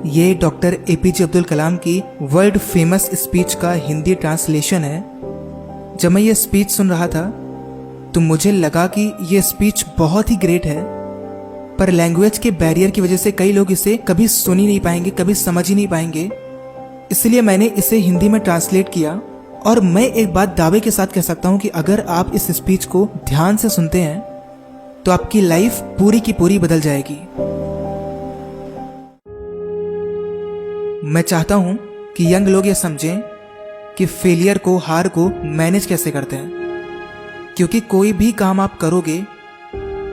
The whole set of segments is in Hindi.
ये डॉक्टर एपीजे अब्दुल कलाम की वर्ल्ड फेमस स्पीच का हिंदी ट्रांसलेशन है। जब मैं ये स्पीच सुन रहा था तो मुझे लगा कि ये स्पीच बहुत ही ग्रेट है, पर लैंग्वेज के बैरियर की वजह से कई लोग इसे कभी सुन ही नहीं पाएंगे, कभी समझ ही नहीं पाएंगे। इसलिए मैंने इसे हिंदी में ट्रांसलेट किया और मैं एक बात दावे के साथ कह सकता हूं कि अगर आप इस स्पीच को ध्यान से सुनते हैं तो आपकी लाइफ पूरी की पूरी बदल जाएगी। मैं चाहता हूं कि यंग लोग ये समझें कि फेलियर को, हार को मैनेज कैसे करते हैं, क्योंकि कोई भी काम आप करोगे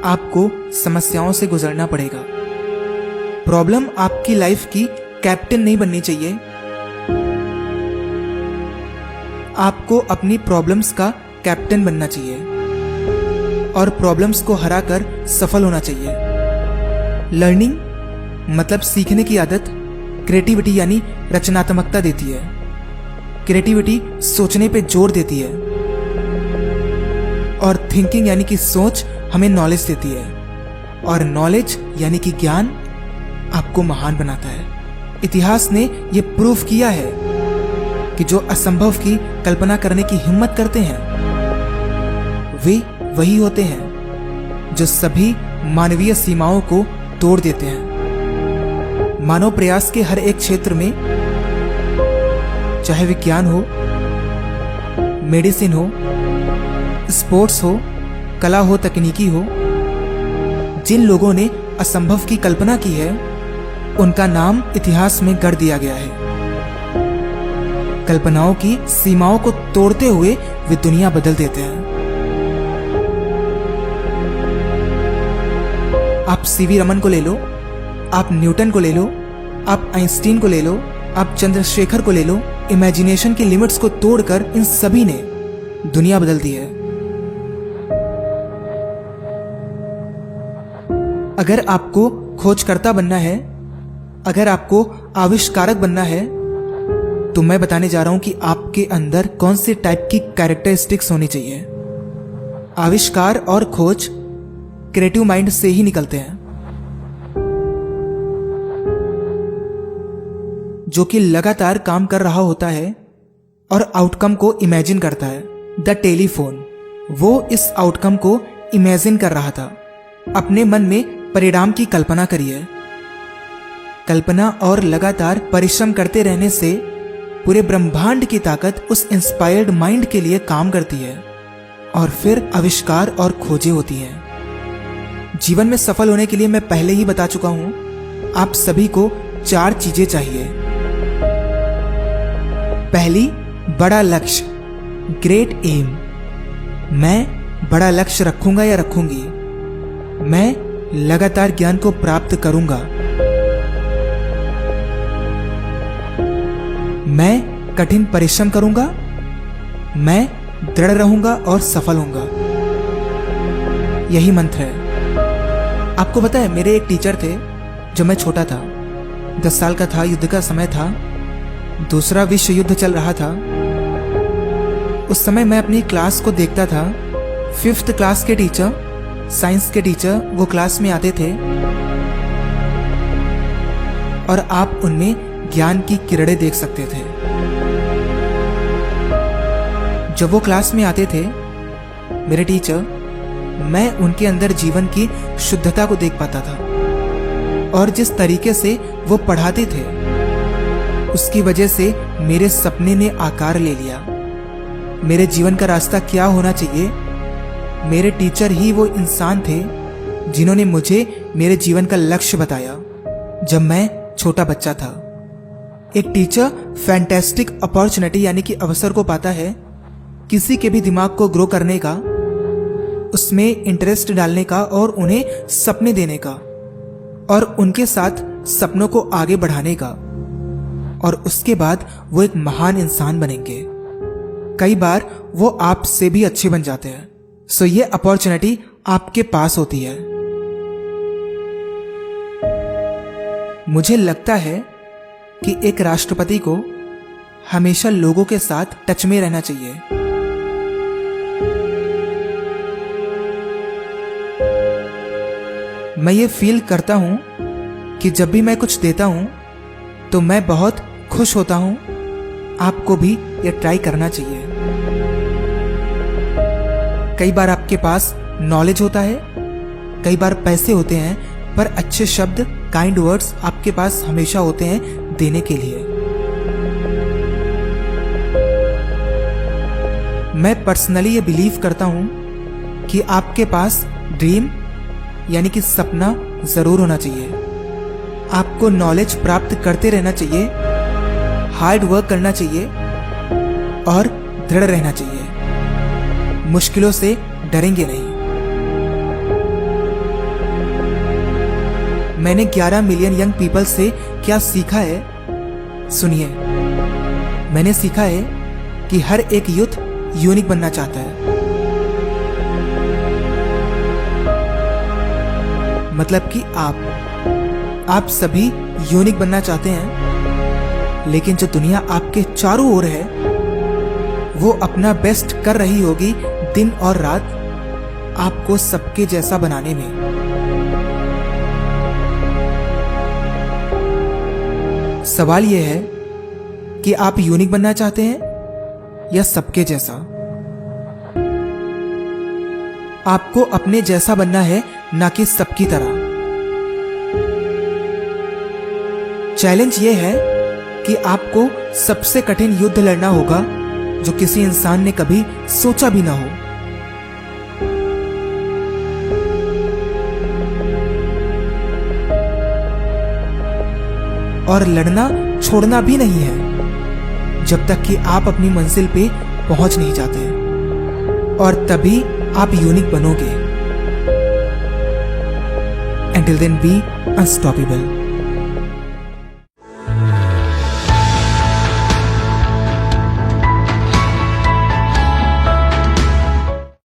आपको समस्याओं से गुजरना पड़ेगा। प्रॉब्लम आपकी लाइफ की कैप्टन नहीं बननी चाहिए, आपको अपनी प्रॉब्लम्स का कैप्टन बनना चाहिए और प्रॉब्लम्स को हराकर सफल होना चाहिए। लर्निंग मतलब सीखने की आदत क्रिएटिविटी यानी रचनात्मकता देती है। क्रिएटिविटी सोचने पे जोर देती है और थिंकिंग यानी कि सोच हमें नॉलेज देती है और नॉलेज यानी कि ज्ञान आपको महान बनाता है। इतिहास ने यह प्रूफ किया है कि जो असंभव की कल्पना करने की हिम्मत करते हैं वे वही होते हैं जो सभी मानवीय सीमाओं को तोड़ देते हैं। मानव प्रयास के हर एक क्षेत्र में, चाहे विज्ञान हो, मेडिसिन हो, स्पोर्ट्स हो, कला हो, तकनीकी हो, जिन लोगों ने असंभव की कल्पना की है उनका नाम इतिहास में गढ़ दिया गया है। कल्पनाओं की सीमाओं को तोड़ते हुए वे दुनिया बदल देते हैं। आप सीवी रमन को ले लो, आप न्यूटन को ले लो, आप आइंस्टीन को ले लो, आप चंद्रशेखर को ले लो। इमेजिनेशन की लिमिट्स को तोड़कर इन सभी ने दुनिया बदल दी है। अगर आपको खोजकर्ता बनना है, अगर आपको आविष्कारक बनना है, तो मैं बताने जा रहा हूं कि आपके अंदर कौन से टाइप की कैरेक्टरिस्टिक्स होनी चाहिए। आविष्कार और खोज क्रिएटिव माइंड से ही निकलते हैं, जो कि लगातार काम कर रहा होता है और आउटकम को इमेजिन करता है। द टेलीफोन, वो इस आउटकम को इमेजिन कर रहा था। अपने मन में परिणाम की कल्पना करिए। कल्पना और लगातार परिश्रम करते रहने से पूरे ब्रह्मांड की ताकत उस इंस्पायर्ड माइंड के लिए काम करती है और फिर आविष्कार और खोजें होती हैं। जीवन में सफल होने के लिए मैं पहले ही बता चुका हूं, आप सभी को 4 चीजें चाहिए। पहली, बड़ा लक्ष्य, ग्रेट एम। मैं बड़ा लक्ष्य रखूंगा या रखूंगी। मैं लगातार ज्ञान को प्राप्त करूंगा। मैं कठिन परिश्रम करूंगा। मैं दृढ़ रहूंगा और सफल होऊंगा। यही मंत्र है। आपको पता है, मेरे एक टीचर थे जब मैं छोटा था, 10 साल का था, युद्ध का समय था, दूसरा विश्व युद्ध चल रहा था। उस समय मैं अपनी क्लास को देखता था। 5th क्लास के टीचर, साइंस के टीचर वो क्लास में आते थे और आप उनमें ज्ञान की किरणें देख सकते थे। जब वो क्लास में आते थे मेरे टीचर, मैं उनके अंदर जीवन की शुद्धता को देख पाता था और जिस तरीके से वो पढ़ाते थे उसकी वजह से मेरे सपने ने आकार ले लिया। मेरे जीवन का रास्ता क्या होना चाहिए, मेरे टीचर ही वो इंसान थे जिन्होंने मुझे मेरे जीवन का लक्ष्य बताया जब मैं छोटा बच्चा था। एक टीचर फैंटास्टिक अपॉर्चुनिटी यानी कि अवसर को पाता है किसी के भी दिमाग को ग्रो करने का, उसमें इंटरेस्ट डालने का और उन्हें सपने देने का और उनके साथ सपनों को आगे बढ़ाने का, और उसके बाद वो एक महान इंसान बनेंगे। कई बार वो आपसे भी अच्छे बन जाते हैं। सो ये अपॉर्चुनिटी आपके पास होती है। मुझे लगता है कि एक राष्ट्रपति को हमेशा लोगों के साथ टच में रहना चाहिए। मैं ये फील करता हूं कि जब भी मैं कुछ देता हूं तो मैं बहुत खुश होता हूं। आपको भी ये ट्राई करना चाहिए। कई बार आपके पास नॉलेज होता है, कई बार पैसे होते हैं, पर अच्छे शब्द, काइंड वर्ड्स आपके पास हमेशा होते हैं देने के लिए। मैं पर्सनली ये बिलीव करता हूं कि आपके पास ड्रीम यानी कि सपना जरूर होना चाहिए। आपको नॉलेज प्राप्त करते रहना चाहिए, हार्ड वर्क करना चाहिए और दृढ़ रहना चाहिए। मुश्किलों से डरेंगे नहीं। मैंने 11 मिलियन यंग पीपल से क्या सीखा है, सुनिए। मैंने सीखा है कि हर एक यूथ यूनिक बनना चाहता है। मतलब कि आप सभी यूनिक बनना चाहते हैं, लेकिन जो दुनिया आपके चारों ओर है वो अपना बेस्ट कर रही होगी दिन और रात आपको सबके जैसा बनाने में। सवाल यह है कि आप यूनिक बनना चाहते हैं या सबके जैसा। आपको अपने जैसा बनना है, ना कि सबकी तरह। चैलेंज यह है कि आपको सबसे कठिन युद्ध लड़ना होगा जो किसी इंसान ने कभी सोचा भी ना हो। और लड़ना छोड़ना भी नहीं है जब तक कि आप अपनी मंजिल पे पहुंच नहीं जाते, और तभी आप यूनिक बनोगे। Until then, be unstoppable.